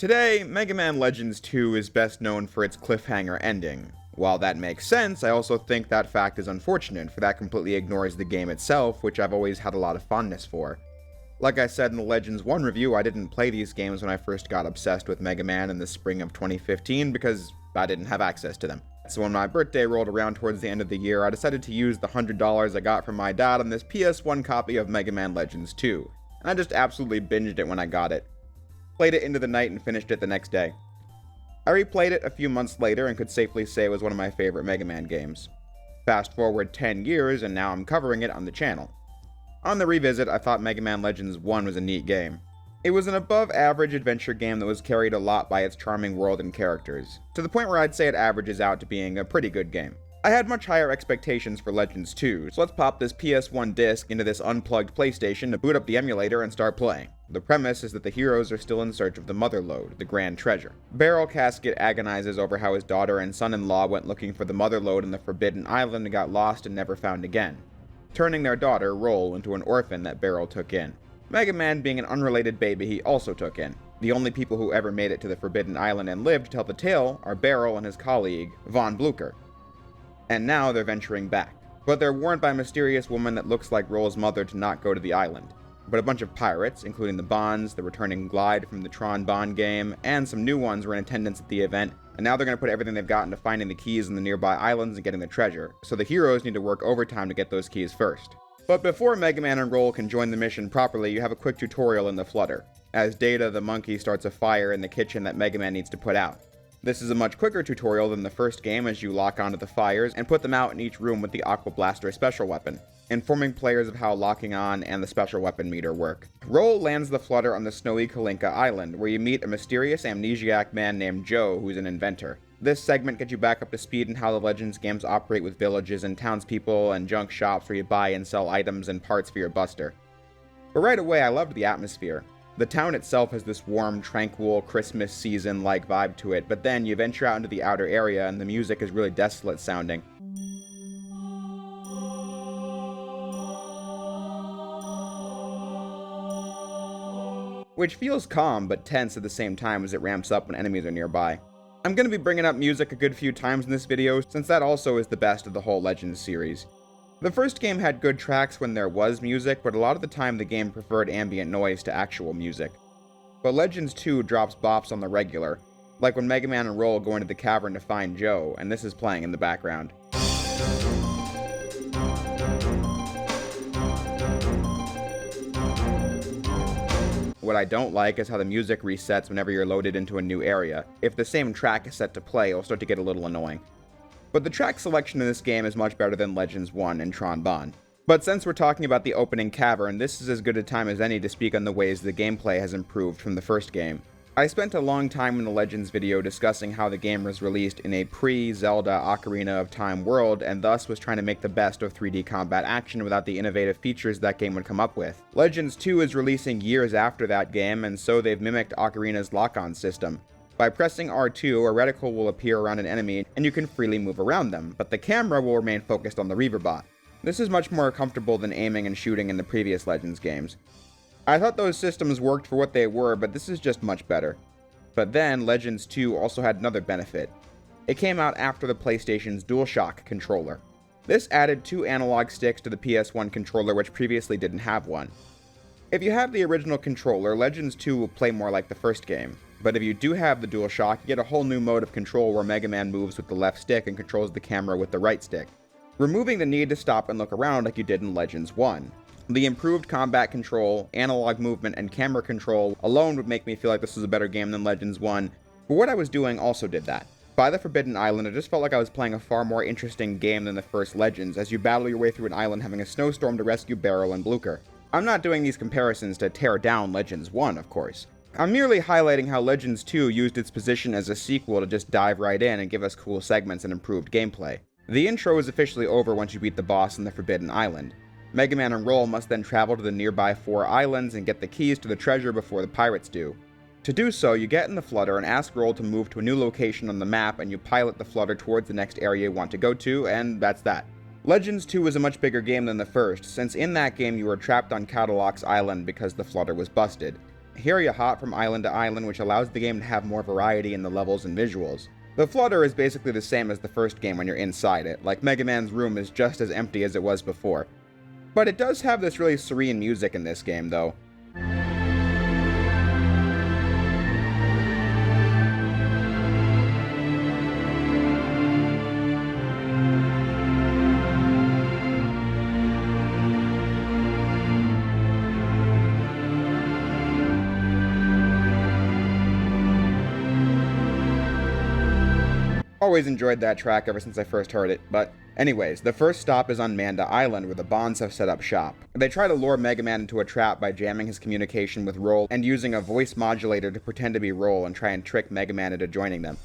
Today, Mega Man Legends 2 is best known for its cliffhanger ending. While that makes sense, I also think that fact is unfortunate, for that completely ignores the game itself, which I've always had a lot of fondness for. Like I said in the Legends 1 review, I didn't play these games when I first got obsessed with Mega Man in the spring of 2015 because I didn't have access to them. So when my birthday rolled around towards the end of the year, I decided to use the $100 I got from my dad on this PS1 copy of Mega Man Legends 2, and I just absolutely binged it when I got it. Played it into the night and finished it the next day. I replayed it a few months later and could safely say it was one of my favorite Mega Man games. Fast forward 10 years and now I'm covering it on the channel. On the revisit, I thought Mega Man Legends 1 was a neat game. It was an above-average adventure game that was carried a lot by its charming world and characters, to the point where I'd say it averages out to being a pretty good game. I had much higher expectations for Legends 2, so let's pop this PS1 disc into this unplugged PlayStation to boot up the emulator and start playing. The premise is that the heroes are still in search of the Mother Lode, the grand treasure. Barrel Casket agonizes over how his daughter and son-in-law went looking for the Mother Lode in the Forbidden Island and got lost and never found again, turning their daughter, Roll, into an orphan that Barrel took in. Mega Man being an unrelated baby he also took in. The only people who ever made it to the Forbidden Island and lived to tell the tale are Barrel and his colleague, Von Blucher. And now they're venturing back. But they're warned by a mysterious woman that looks like Roll's mother to not go to the island. But a bunch of pirates, including the Bonds, the returning Glide from the Tron Bond game, and some new ones were in attendance at the event, and now they're going to put everything they've got into finding the keys in the nearby islands and getting the treasure, so the heroes need to work overtime to get those keys first. But before Mega Man and Roll can join the mission properly, you have a quick tutorial in the Flutter, as Data the monkey starts a fire in the kitchen that Mega Man needs to put out. This is a much quicker tutorial than the first game, as you lock onto the fires and put them out in each room with the Aqua Blaster special weapon, informing players of how locking on and the special weapon meter work. Roll lands the Flutter on the snowy Kolinka Island, where you meet a mysterious amnesiac man named Joe who's an inventor. This segment gets you back up to speed in how the Legends games operate with villages and townspeople and junk shops where you buy and sell items and parts for your buster. But right away I loved the atmosphere. The town itself has this warm, tranquil, Christmas season-like vibe to it, but then you venture out into the outer area and the music is really desolate sounding. Which feels calm but tense at the same time as it ramps up when enemies are nearby. I'm going to be bringing up music a good few times in this video, since that also is the best of the whole Legends series. The first game had good tracks when there was music, but a lot of the time the game preferred ambient noise to actual music. But Legends 2 drops bops on the regular, like when Mega Man and Roll go into the cavern to find Joe, and this is playing in the background. What I don't like is how the music resets whenever you're loaded into a new area. If the same track is set to play, it'll start to get a little annoying. But the track selection in this game is much better than Legends 1 and Tron Bond. But since we're talking about the opening cavern, this is as good a time as any to speak on the ways the gameplay has improved from the first game. I spent a long time in the Legends video discussing how the game was released in a pre-Zelda Ocarina of Time world, and thus was trying to make the best of 3D combat action without the innovative features that game would come up with. Legends 2 is releasing years after that game, and so they've mimicked Ocarina's lock-on system. By pressing R2, a reticle will appear around an enemy, and you can freely move around them, but the camera will remain focused on the Reaverbot. This is much more comfortable than aiming and shooting in the previous Legends games. I thought those systems worked for what they were, but this is just much better. But then, Legends 2 also had another benefit. It came out after the PlayStation's DualShock controller. This added 2 analog sticks to the PS1 controller, which previously didn't have one. If you have the original controller, Legends 2 will play more like the first game. But if you do have the DualShock, you get a whole new mode of control where Mega Man moves with the left stick and controls the camera with the right stick, removing the need to stop and look around like you did in Legends 1. The improved combat control, analog movement, and camera control alone would make me feel like this was a better game than Legends 1, but what I was doing also did that. By the Forbidden Island, I just felt like I was playing a far more interesting game than the first Legends, as you battle your way through an island having a snowstorm to rescue Barrel and Blucher. I'm not doing these comparisons to tear down Legends 1, of course. I'm merely highlighting how Legends 2 used its position as a sequel to just dive right in and give us cool segments and improved gameplay. The intro is officially over once you beat the boss in the Forbidden Island. Mega Man and Roll must then travel to the nearby 4 islands and get the keys to the treasure before the pirates do. To do so, you get in the Flutter and ask Roll to move to a new location on the map, and you pilot the Flutter towards the next area you want to go to, and that's that. Legends 2 is a much bigger game than the first, since in that game you were trapped on Cadillac's Island because the Flutter was busted. Here you hop from island to island, which allows the game to have more variety in the levels and visuals. The flutter is basically the same as the first game when you're inside it, like Mega Man's room is just as empty as it was before. But it does have this really serene music in this game, though. Always enjoyed that track ever since I first heard it, but anyways, the first stop is on Manda Island where the Bonds have set up shop. They try to lure Mega Man into a trap by jamming his communication with Roll and using a voice modulator to pretend to be Roll and try and trick Mega Man into joining them.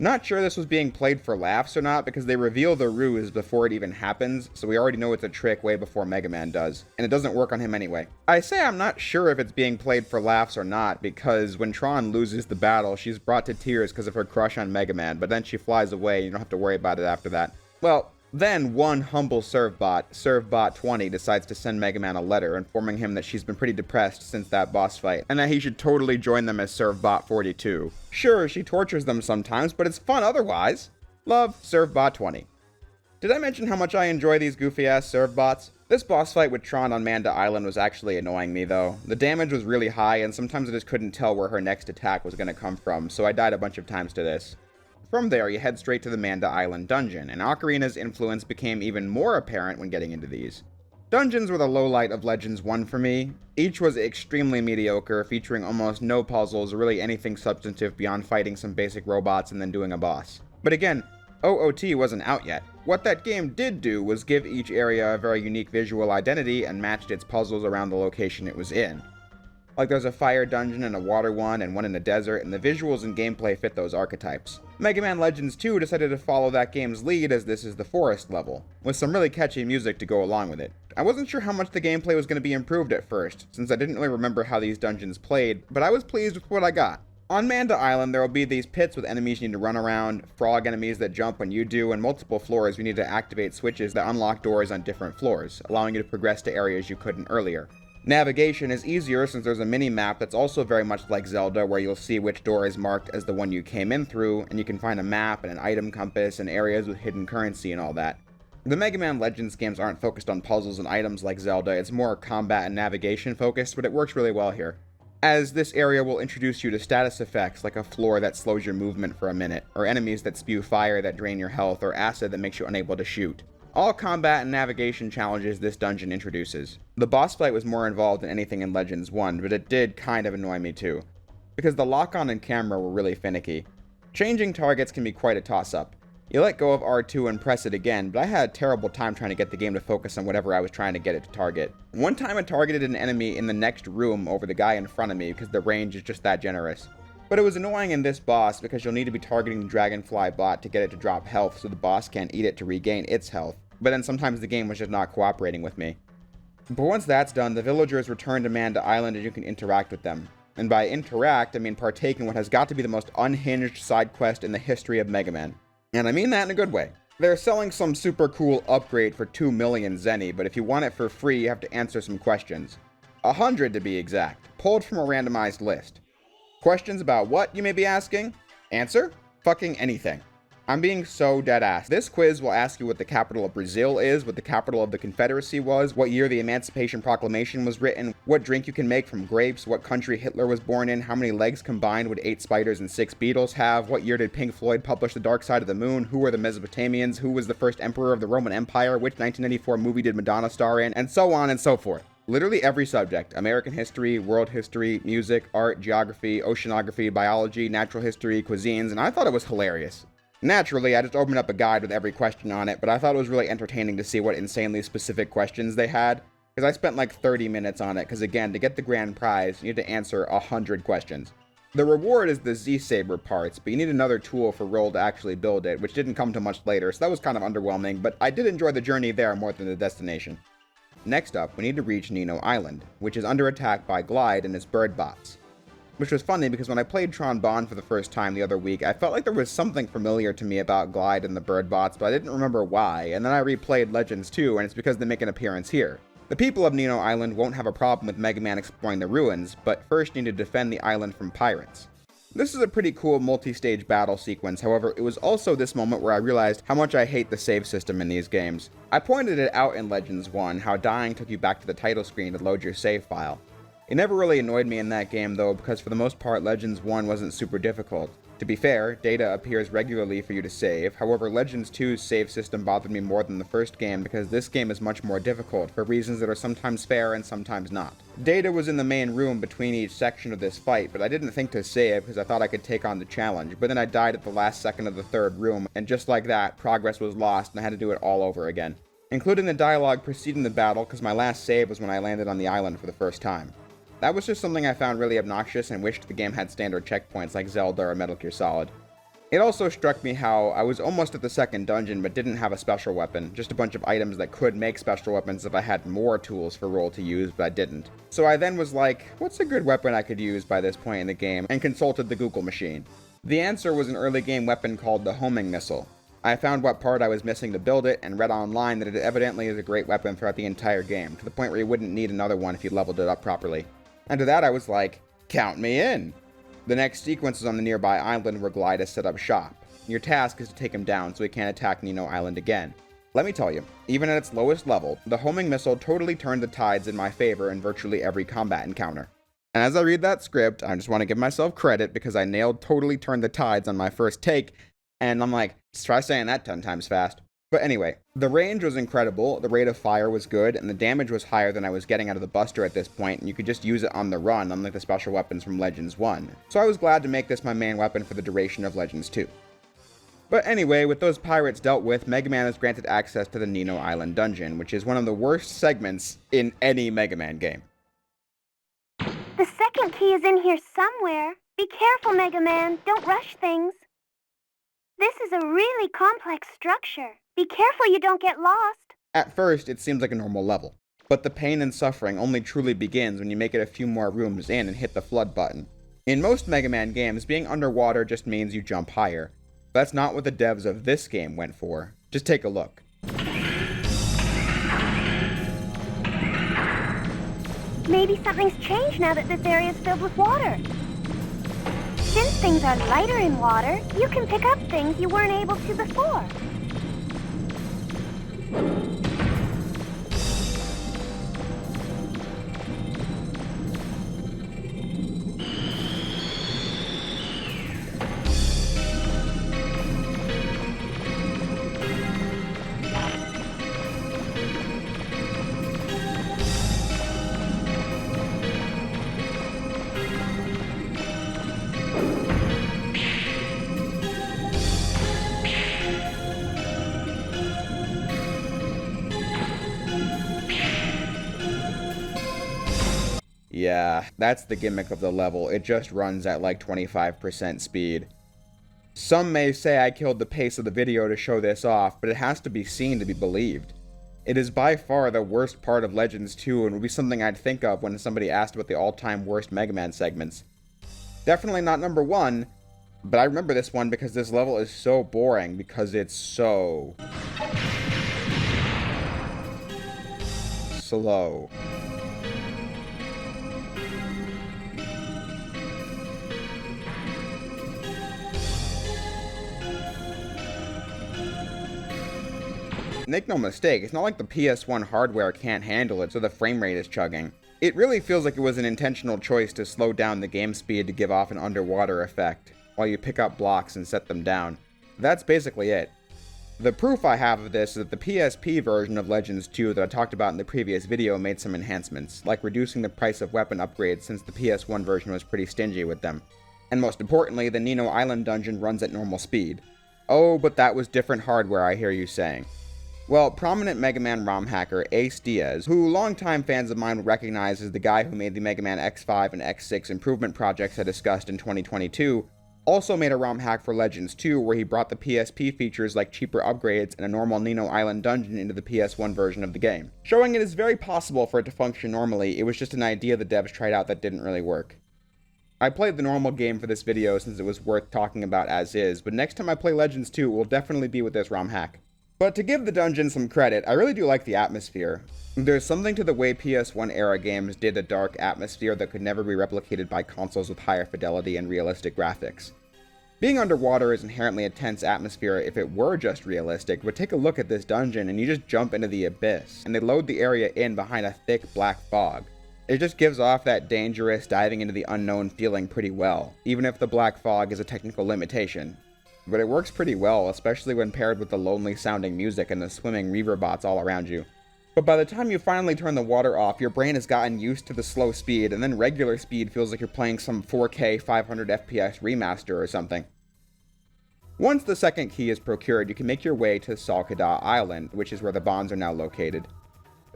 Not sure this was being played for laughs or not because they reveal the ruse before it even happens, so we already know it's a trick way before Mega Man does, and it doesn't work on him anyway. I say I'm not sure if it's being played for laughs or not because when Tron loses the battle, she's brought to tears because of her crush on Mega Man, but then she flies away and you don't have to worry about it after that. Well, then one humble ServBot 20, decides to send Mega Man a letter informing him that she's been pretty depressed since that boss fight, and that he should totally join them as ServBot 42. Sure, she tortures them sometimes, but it's fun otherwise. Love, ServBot 20. Did I mention how much I enjoy these goofy-ass ServBots? This boss fight with Tron on Manda Island was actually annoying me though. The damage was really high, and sometimes I just couldn't tell where her next attack was going to come from, so I died a bunch of times to this. From there, you head straight to the Manda Island dungeon, and Ocarina's influence became even more apparent when getting into these. Dungeons were the lowlight of Legends 1 for me. Each was extremely mediocre, featuring almost no puzzles or really anything substantive beyond fighting some basic robots and then doing a boss. But again, OOT wasn't out yet. What that game did do was give each area a very unique visual identity and matched its puzzles around the location it was in. Like there's a fire dungeon and a water one and one in the desert, and the visuals and gameplay fit those archetypes. Mega Man Legends 2 decided to follow that game's lead as this is the forest level, with some really catchy music to go along with it. I wasn't sure how much the gameplay was going to be improved at first, since I didn't really remember how these dungeons played, but I was pleased with what I got. On Manda Island, there will be these pits with enemies you need to run around, frog enemies that jump when you do, and multiple floors you need to activate switches that unlock doors on different floors, allowing you to progress to areas you couldn't earlier. Navigation is easier since there's a mini-map that's also very much like Zelda where you'll see which door is marked as the one you came in through, and you can find a map and an item compass and areas with hidden currency and all that. The Mega Man Legends games aren't focused on puzzles and items like Zelda, it's more combat and navigation focused, but it works really well here. As this area will introduce you to status effects like a floor that slows your movement for a minute, or enemies that spew fire that drain your health, or acid that makes you unable to shoot. All combat and navigation challenges this dungeon introduces. The boss fight was more involved than anything in Legends 1, but it did kind of annoy me too, because the lock-on and camera were really finicky. Changing targets can be quite a toss-up. You let go of R2 and press it again, but I had a terrible time trying to get the game to focus on whatever I was trying to get it to target. One time it targeted an enemy in the next room over the guy in front of me because the range is just that generous. But it was annoying in this boss because you'll need to be targeting the Dragonfly bot to get it to drop health so the boss can't eat it to regain its health. But then sometimes the game was just not cooperating with me. But once that's done, the villagers return to Manda Island and you can interact with them. And by interact, I mean partake in what has got to be the most unhinged side quest in the history of Mega Man. And I mean that in a good way. They're selling some super cool upgrade for 2 million Zenny, but if you want it for free, you have to answer some questions. 100 to be exact, pulled from a randomized list. Questions about what, you may be asking? Answer? Fucking anything. I'm being so dead-ass. This quiz will ask you what the capital of Brazil is, what the capital of the Confederacy was, what year the Emancipation Proclamation was written, what drink you can make from grapes, what country Hitler was born in, how many legs combined would 8 spiders and 6 beetles have, what year did Pink Floyd publish The Dark Side of the Moon, who were the Mesopotamians, who was the first emperor of the Roman Empire, which 1994 movie did Madonna star in, and so on and so forth. Literally every subject: American history, world history, music, art, geography, oceanography, biology, natural history, cuisines, and I thought it was hilarious. Naturally, I just opened up a guide with every question on it, but I thought it was really entertaining to see what insanely specific questions they had, because I spent like 30 minutes on it, because again, to get the grand prize, you need to answer 100 questions. The reward is the Z-Saber parts, but you need another tool for Roll to actually build it, which didn't come till much later, so that was kind of underwhelming, but I did enjoy the journey there more than the destination. Next up, we need to reach Nino Island, which is under attack by Glide and his bird bots. Which was funny because when I played Tron Bonne for the first time the other week, I felt like there was something familiar to me about Glide and the bird bots, but I didn't remember why, and then I replayed Legends 2, and it's because they make an appearance here. The people of Nino Island won't have a problem with Mega Man exploring the ruins, but first need to defend the island from pirates. This is a pretty cool multi-stage battle sequence, however, it was also this moment where I realized how much I hate the save system in these games. I pointed it out in Legends 1, how dying took you back to the title screen to load your save file. It never really annoyed me in that game though, because for the most part Legends 1 wasn't super difficult. To be fair, data appears regularly for you to save, however Legends 2's save system bothered me more than the first game because this game is much more difficult for reasons that are sometimes fair and sometimes not. Data was in the main room between each section of this fight, but I didn't think to save because I thought I could take on the challenge, but then I died at the last second of the third room, and just like that, progress was lost and I had to do it all over again. Including the dialogue preceding the battle, because my last save was when I landed on the island for the first time. That was just something I found really obnoxious and wished the game had standard checkpoints like Zelda or Metal Gear Solid. It also struck me how I was almost at the second dungeon but didn't have a special weapon, just a bunch of items that could make special weapons if I had more tools for Roll to use, but I didn't. So I then was like, what's a good weapon I could use by this point in the game, and consulted the Google machine. The answer was an early game weapon called the homing missile. I found what part I was missing to build it, and read online that it evidently is a great weapon throughout the entire game, to the point where you wouldn't need another one if you leveled it up properly. And to that I was like, count me in! The next sequence is on the nearby island where Glide has set up shop. Your task is to take him down so he can't attack Nino Island again. Let me tell you, even at its lowest level, the homing missile totally turned the tides in my favor in virtually every combat encounter. And as I read that script, I just want to give myself credit because I nailed totally turned the tides on my first take, and I'm like, just try saying that 10 times fast. But anyway, the range was incredible, the rate of fire was good, and the damage was higher than I was getting out of the Buster at this point, and you could just use it on the run, unlike the special weapons from Legends 1. So I was glad to make this my main weapon for the duration of Legends 2. But anyway, with those pirates dealt with, Mega Man is granted access to the Nino Island dungeon, which is one of the worst segments in any Mega Man game. The second key is in here somewhere. Be careful, Mega Man. Don't rush things. This is a really complex structure. Be careful you don't get lost. At first, it seems like a normal level, but the pain and suffering only truly begins when you make it a few more rooms in and hit the flood button. In most Mega Man games, being underwater just means you jump higher. That's not what the devs of this game went for. Just take a look. Maybe something's changed now that this area is filled with water. Since things are lighter in water, you can pick up things you weren't able to before. Yeah, that's the gimmick of the level, it just runs at like 25% speed. Some may say I killed the pace of the video to show this off, but it has to be seen to be believed. It is by far the worst part of Legends 2 and would be something I'd think of when somebody asked about the all-time worst Mega Man segments. Definitely not number 1, but I remember this one because this level is so boring because it's so slow. Make no mistake, it's not like the PS1 hardware can't handle it so the frame rate is chugging. It really feels like it was an intentional choice to slow down the game speed to give off an underwater effect, while you pick up blocks and set them down. That's basically it. The proof I have of this is that the PSP version of Legends 2 that I talked about in the previous video made some enhancements, like reducing the price of weapon upgrades since the PS1 version was pretty stingy with them. And most importantly, the Nino Island dungeon runs at normal speed. Oh, but that was different hardware, I hear you saying. Well, prominent Mega Man ROM hacker Ace Diaz, who longtime fans of mine would recognize as the guy who made the Mega Man X5 and X6 improvement projects I discussed in 2022, also made a ROM hack for Legends 2 where he brought the PSP features like cheaper upgrades and a normal Nino Island dungeon into the PS1 version of the game, showing it is very possible for it to function normally. It was just an idea the devs tried out that didn't really work. I played the normal game for this video since it was worth talking about as is, but next time I play Legends 2 it will definitely be with this ROM hack. But to give the dungeon some credit, I really do like the atmosphere. There's something to the way PS1 era games did a dark atmosphere that could never be replicated by consoles with higher fidelity and realistic graphics. Being underwater is inherently a tense atmosphere if it were just realistic, but take a look at this dungeon and you just jump into the abyss, and they load the area in behind a thick black fog. It just gives off that dangerous, diving into the unknown feeling pretty well, even if the black fog is a technical limitation. But it works pretty well, especially when paired with the lonely sounding music and the swimming reverbots all around you. But by the time you finally turn the water off, your brain has gotten used to the slow speed, and then regular speed feels like you're playing some 4K 500 FPS remaster or something. Once the second key is procured, you can make your way to Kolinka Island, which is where the bonds are now located.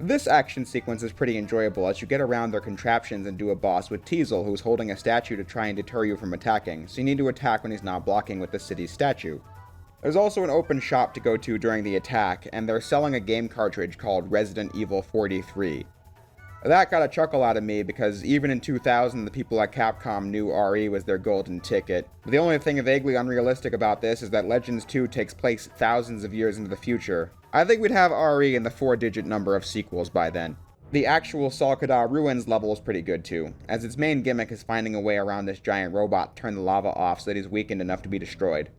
This action sequence is pretty enjoyable as you get around their contraptions and do a boss with Teasel, who's holding a statue to try and deter you from attacking, so you need to attack when he's not blocking with the city's statue. There's also an open shop to go to during the attack, and they're selling a game cartridge called Resident Evil 43. That got a chuckle out of me because even in 2000 the people at Capcom knew RE was their golden ticket. But the only thing vaguely unrealistic about this is that Legends 2 takes place thousands of years into the future. I think we'd have RE in the 4-digit number of sequels by then. The actual Kolinka Ruins level is pretty good too, as its main gimmick is finding a way around this giant robot to turn the lava off so that he's weakened enough to be destroyed.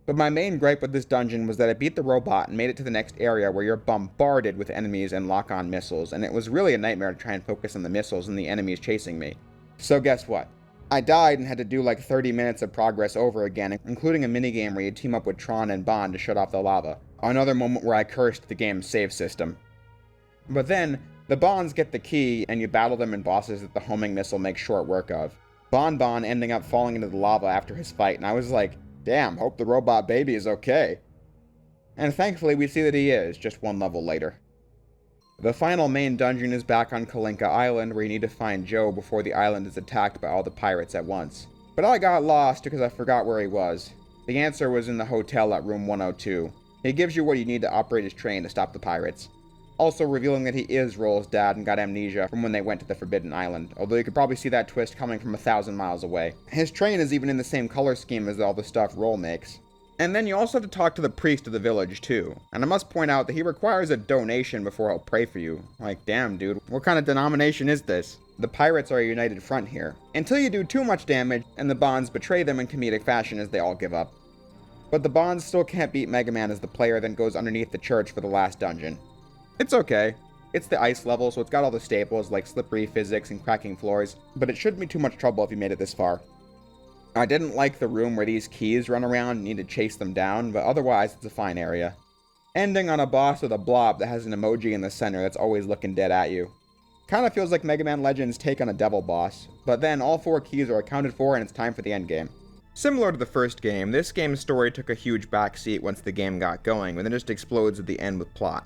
But my main gripe with this dungeon was that I beat the robot and made it to the next area where you're bombarded with enemies and lock-on missiles, and it was really a nightmare to try and focus on the missiles and the enemies chasing me. So guess what? I died and had to do like 30 minutes of progress over again, including a minigame where you team up with Tron and Bond to shut off the lava. Another moment where I cursed the game's save system. But then, the Bonds get the key, and you battle them in bosses that the homing missile makes short work of. Bon ending up falling into the lava after his fight, and I was like, damn, hope the robot baby is okay. And thankfully we see that he is, just one level later. The final main dungeon is back on Kolinka Island, where you need to find Joe before the island is attacked by all the pirates at once. But I got lost because I forgot where he was. The answer was in the hotel at room 102. He gives you what you need to operate his train to stop the pirates. Also revealing that he is Roll's dad and got amnesia from when they went to the Forbidden Island, although you could probably see that twist coming from 1,000 miles away. His train is even in the same color scheme as all the stuff Roll makes. And then you also have to talk to the priest of the village too, and I must point out that he requires a donation before he'll pray for you. Like, damn dude, what kind of denomination is this? The pirates are a united front here. Until you do too much damage, and the Bonds betray them in comedic fashion as they all give up. But the Bonds still can't beat Mega Man as the player then goes underneath the church for the last dungeon. It's okay. It's the ice level, so it's got all the staples like slippery physics and cracking floors, but it shouldn't be too much trouble if you made it this far. I didn't like the room where these keys run around and you need to chase them down, but otherwise it's a fine area. Ending on a boss with a blob that has an emoji in the center that's always looking dead at you. Kinda feels like Mega Man Legends' take on a devil boss, but then all 4 keys are accounted for and it's time for the endgame. Similar to the first game, this game's story took a huge backseat once the game got going, and then just explodes at the end with plot.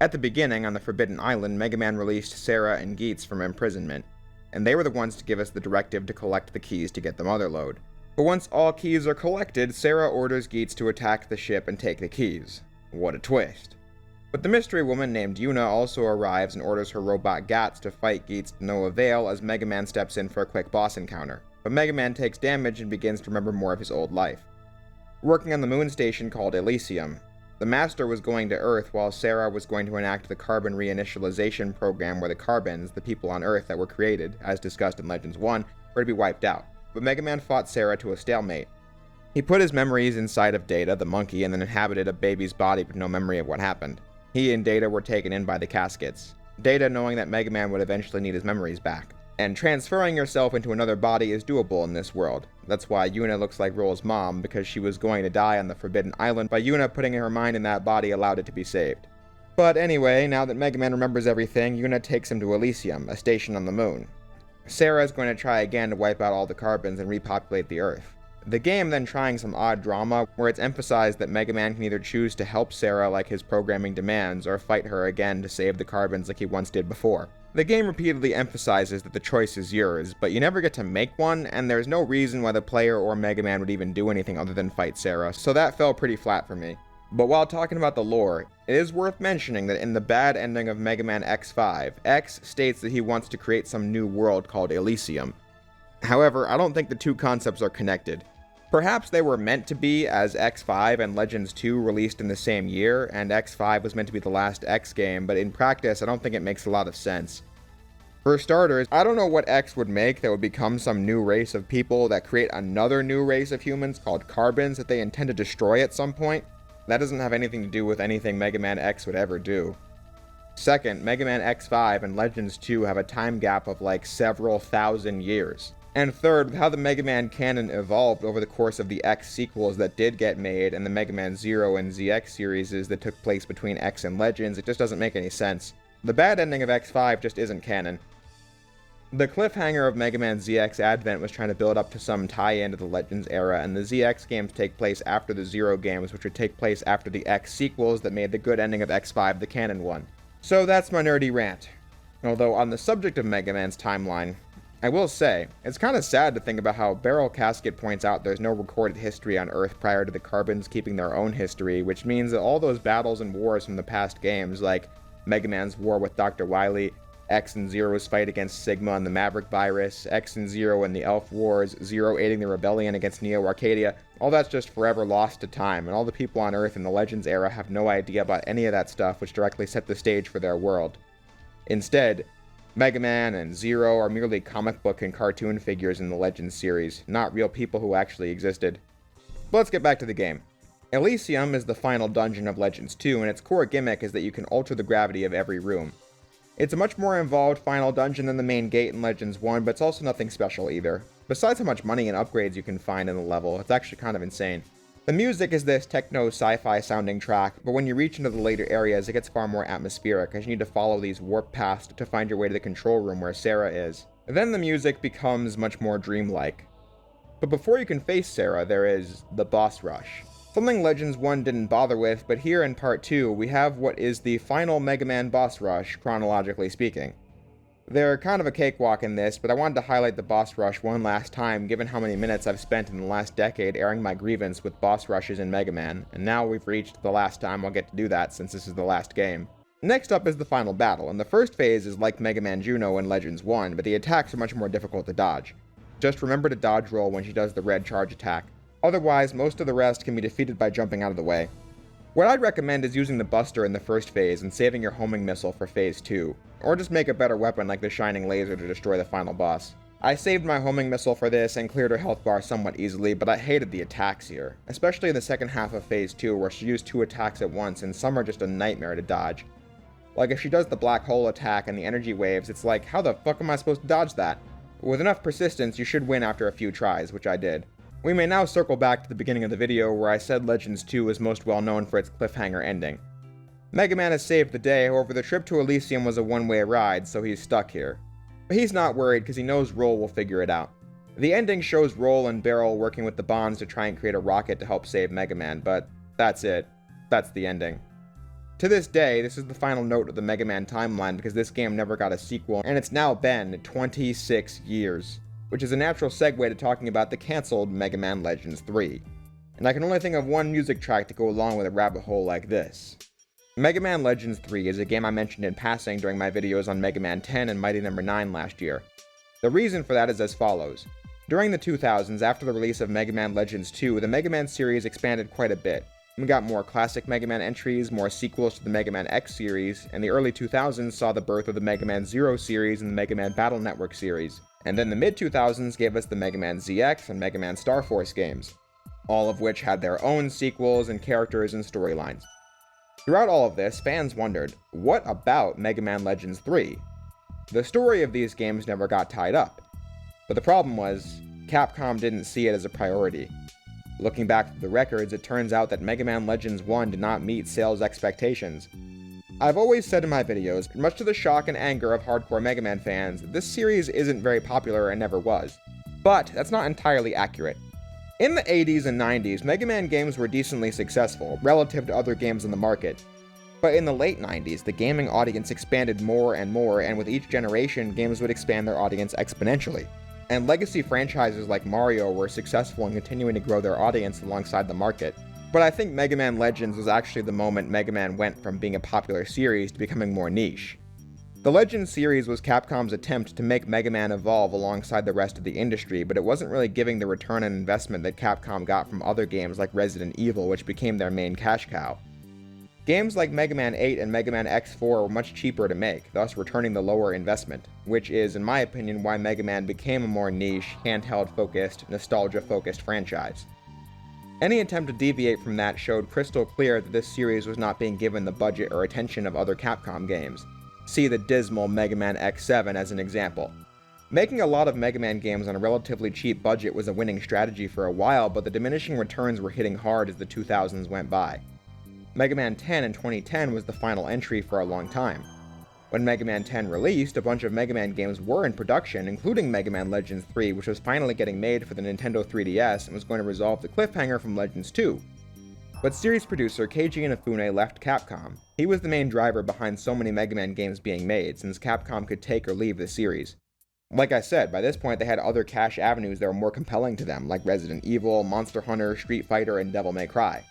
At the beginning, on the Forbidden Island, Mega Man released Sarah and Geets from imprisonment, and they were the ones to give us the directive to collect the keys to get the Mother Lode. But once all keys are collected, Sarah orders Geets to attack the ship and take the keys. What a twist. But the mystery woman named Yuna also arrives and orders her robot Gats to fight Geets to no avail as Mega Man steps in for a quick boss encounter. But Mega Man takes damage and begins to remember more of his old life. Working on the moon station called Elysium, the Master was going to Earth while Sarah was going to enact the carbon reinitialization program where the Carbons, the people on Earth that were created, as discussed in Legends 1, were to be wiped out. But Mega Man fought Sarah to a stalemate. He put his memories inside of Data, the monkey, and then inhabited a baby's body with no memory of what happened. He and Data were taken in by the caskets. Data knowing that Mega Man would eventually need his memories back. And transferring yourself into another body is doable in this world. That's why Yuna looks like Roll's mom, because she was going to die on the Forbidden Island, but Yuna putting her mind in that body allowed it to be saved. But anyway, now that Mega Man remembers everything, Yuna takes him to Elysium, a station on the moon. Sarah is going to try again to wipe out all the Carbons and repopulate the Earth. The game then trying some odd drama, where it's emphasized that Mega Man can either choose to help Sarah like his programming demands, or fight her again to save the Carbons like he once did before. The game repeatedly emphasizes that the choice is yours, but you never get to make one, and there's no reason why the player or Mega Man would even do anything other than fight Sarah, so that fell pretty flat for me. But while talking about the lore, it is worth mentioning that in the bad ending of Mega Man X5, X states that he wants to create some new world called Elysium. However, I don't think the two concepts are connected. Perhaps they were meant to be, as X5 and Legends 2 released in the same year, and X5 was meant to be the last X game, but in practice I don't think it makes a lot of sense. For starters, I don't know what X would make that would become some new race of people that create another new race of humans called Carbons that they intend to destroy at some point. That doesn't have anything to do with anything Mega Man X would ever do. Second, Mega Man X5 and Legends 2 have a time gap of like several thousand years. And third, with how the Mega Man canon evolved over the course of the X sequels that did get made and the Mega Man Zero and ZX series that took place between X and Legends, it just doesn't make any sense. The bad ending of X5 just isn't canon. The cliffhanger of Mega Man ZX Advent was trying to build up to some tie-in to the Legends era, and the ZX games take place after the Zero games, which would take place after the X sequels that made the good ending of X5 the canon one. So that's my nerdy rant. Although on the subject of Mega Man's timeline, I will say, it's kind of sad to think about how Barrel Casket points out there's no recorded history on Earth prior to the Carbons keeping their own history, which means that all those battles and wars from the past games, like Mega Man's war with Dr. Wily, X and Zero's fight against Sigma and the Maverick Virus, X and Zero and the Elf Wars, Zero aiding the rebellion against Neo Arcadia, all that's just forever lost to time, and all the people on Earth in the Legends era have no idea about any of that stuff, which directly set the stage for their world. Instead, Mega Man and Zero are merely comic book and cartoon figures in the Legends series, not real people who actually existed. But let's get back to the game. Elysium is the final dungeon of Legends 2, and its core gimmick is that you can alter the gravity of every room. It's a much more involved final dungeon than the main gate in Legends 1, but it's also nothing special either. Besides how much money and upgrades you can find in the level, it's actually kind of insane. The music is this techno sci-fi sounding track, but when you reach into the later areas it gets far more atmospheric as you need to follow these warp paths to find your way to the control room where Sarah is. Then the music becomes much more dreamlike. But before you can face Sarah, there is the boss rush. Something Legends 1 didn't bother with, but here in Part 2, we have what is the final Mega Man boss rush, chronologically speaking. They're kind of a cakewalk in this, but I wanted to highlight the boss rush one last time, given how many minutes I've spent in the last decade airing my grievance with boss rushes in Mega Man, and now we've reached the last time I'll get to do that since this is the last game. Next up is the final battle, and the first phase is like Mega Man Juno in Legends 1, but the attacks are much more difficult to dodge. Just remember to dodge roll when she does the red charge attack. Otherwise, most of the rest can be defeated by jumping out of the way. What I'd recommend is using the Buster in the first phase and saving your homing missile for phase 2, or just make a better weapon like the Shining Laser to destroy the final boss. I saved my homing missile for this and cleared her health bar somewhat easily, but I hated the attacks here, especially in the second half of phase 2 where she used 2 attacks at once and some are just a nightmare to dodge. Like if she does the black hole attack and the energy waves, it's like, how the fuck am I supposed to dodge that? With enough persistence, you should win after a few tries, which I did. We may now circle back to the beginning of the video where I said Legends 2 is most well known for its cliffhanger ending. Mega Man has saved the day, however the trip to Elysium was a one-way ride, so he's stuck here. But he's not worried because he knows Roll will figure it out. The ending shows Roll and Barrel working with the Bonds to try and create a rocket to help save Mega Man, but that's it. That's the ending. To this day, this is the final note of the Mega Man timeline because this game never got a sequel, and it's now been 26 years. Which is a natural segue to talking about the cancelled Mega Man Legends 3. And I can only think of one music track to go along with a rabbit hole like this. Mega Man Legends 3 is a game I mentioned in passing during my videos on Mega Man 10 and Mighty No. 9 last year. The reason for that is as follows. During the 2000s, after the release of Mega Man Legends 2, the Mega Man series expanded quite a bit. We got more classic Mega Man entries, more sequels to the Mega Man X series, and the early 2000s saw the birth of the Mega Man Zero series and the Mega Man Battle Network series. And then the mid-2000s gave us the Mega Man ZX and Mega Man Star Force games, all of which had their own sequels and characters and storylines. Throughout all of this, fans wondered, what about Mega Man Legends 3? The story of these games never got tied up, but the problem was, Capcom didn't see it as a priority. Looking back at the records, it turns out that Mega Man Legends 1 did not meet sales expectations. I've always said in my videos, much to the shock and anger of hardcore Mega Man fans, that this series isn't very popular and never was. But that's not entirely accurate. In the 80s and 90s, Mega Man games were decently successful, relative to other games on the market. But in the late 90s, the gaming audience expanded more, and with each generation, games would expand their audience exponentially. And legacy franchises like Mario were successful in continuing to grow their audience alongside the market. But I think Mega Man Legends was actually the moment Mega Man went from being a popular series to becoming more niche. The Legends series was Capcom's attempt to make Mega Man evolve alongside the rest of the industry, but it wasn't really giving the return on investment that Capcom got from other games like Resident Evil, which became their main cash cow. Games like Mega Man 8 and Mega Man X4 were much cheaper to make, thus returning the lower investment, which is, in my opinion, why Mega Man became a more niche, handheld-focused, nostalgia-focused franchise. Any attempt to deviate from that showed crystal clear that this series was not being given the budget or attention of other Capcom games. See the dismal Mega Man X7 as an example. Making a lot of Mega Man games on a relatively cheap budget was a winning strategy for a while, but the diminishing returns were hitting hard as the 2000s went by. Mega Man 10 in 2010 was the final entry for a long time. When Mega Man 10 released, a bunch of Mega Man games were in production, including Mega Man Legends 3, which was finally getting made for the Nintendo 3DS and was going to resolve the cliffhanger from Legends 2. But series producer Keiji Inafune left Capcom. He was the main driver behind so many Mega Man games being made, since Capcom could take or leave the series. Like I said, by this point they had other cash avenues that were more compelling to them, like Resident Evil, Monster Hunter, Street Fighter, and Devil May Cry.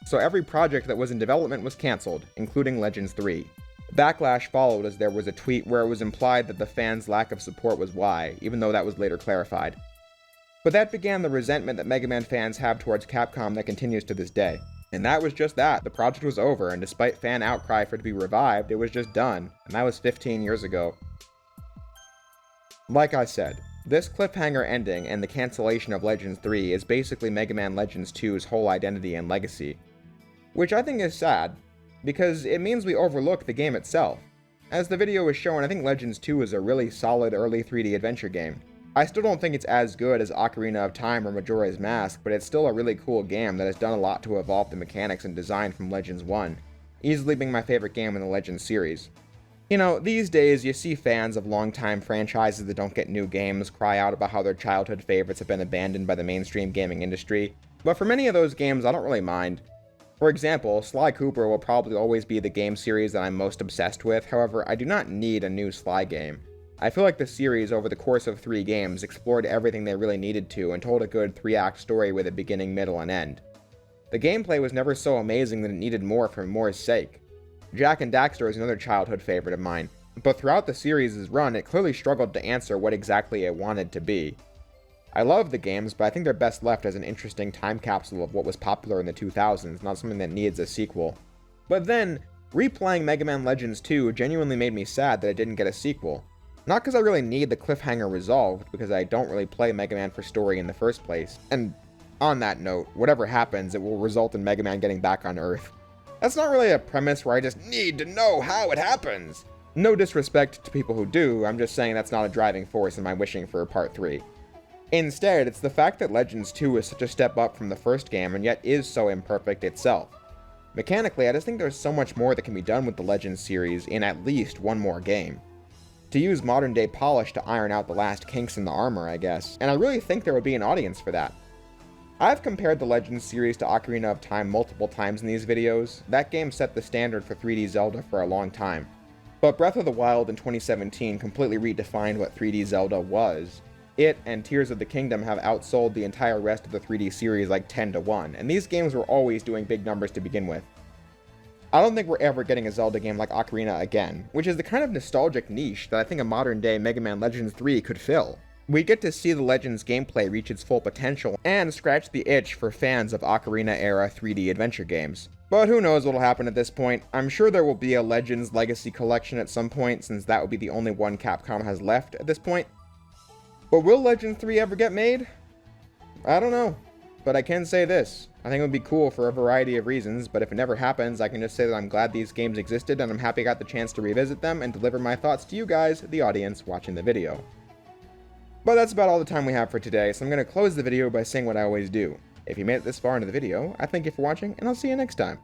So every project that was in development was cancelled, including Legends 3. Backlash followed as there was a tweet where it was implied that the fans' lack of support was why, even though that was later clarified. But that began the resentment that Mega Man fans have towards Capcom that continues to this day. And that was just that, the project was over, and despite fan outcry for it to be revived, it was just done, and that was 15 years ago. Like I said, this cliffhanger ending and the cancellation of Legends 3 is basically Mega Man Legends 2's whole identity and legacy. Which I think is sad, because it means we overlook the game itself. As the video was showing, I think Legends 2 is a really solid early 3D adventure game. I still don't think it's as good as Ocarina of Time or Majora's Mask, but it's still a really cool game that has done a lot to evolve the mechanics and design from Legends 1, easily being my favorite game in the Legends series. You know, these days you see fans of longtime franchises that don't get new games cry out about how their childhood favorites have been abandoned by the mainstream gaming industry, but for many of those games I don't really mind. For example, Sly Cooper will probably always be the game series that I'm most obsessed with, however, I do not need a new Sly game. I feel like the series, over the course of 3 games, explored everything they really needed to and told a good 3-act story with a beginning, middle, and end. The gameplay was never so amazing that it needed more for more's sake. Jak and Daxter is another childhood favorite of mine, but throughout the series' run, it clearly struggled to answer what exactly it wanted to be. I love the games, but I think they're best left as an interesting time capsule of what was popular in the 2000s, not something that needs a sequel. But then, replaying Mega Man Legends 2 genuinely made me sad that it didn't get a sequel. Not because I really need the cliffhanger resolved, because I don't really play Mega Man for story in the first place, and on that note, whatever happens, it will result in Mega Man getting back on Earth. That's not really a premise where I just need to know how it happens. No disrespect to people who do, I'm just saying that's not a driving force in my wishing for Part 3. Instead, it's the fact that Legends 2 is such a step up from the first game and yet is so imperfect itself. Mechanically, I just think there's so much more that can be done with the Legends series in at least one more game. To use modern day polish to iron out the last kinks in the armor, I guess, and I really think there would be an audience for that. I've compared the Legends series to Ocarina of Time multiple times in these videos. That game set the standard for 3D Zelda for a long time. But Breath of the Wild in 2017 completely redefined what 3D Zelda was. It and Tears of the Kingdom have outsold the entire rest of the 3D series like 10-1, and these games were always doing big numbers to begin with. I don't think we're ever getting a Zelda game like Ocarina again, which is the kind of nostalgic niche that I think a modern day Mega Man Legends 3 could fill. We get to see the Legends gameplay reach its full potential and scratch the itch for fans of Ocarina-era 3D adventure games. But who knows what'll happen at this point. I'm sure there will be a Legends Legacy collection at some point, since that would be the only one Capcom has left at this point. But will Legends 3 ever get made? I don't know. But I can say this. I think it would be cool for a variety of reasons, but if it never happens, I can just say that I'm glad these games existed and I'm happy I got the chance to revisit them and deliver my thoughts to you guys, the audience, watching the video. But that's about all the time we have for today, so I'm going to close the video by saying what I always do. If you made it this far into the video, I thank you for watching, and I'll see you next time.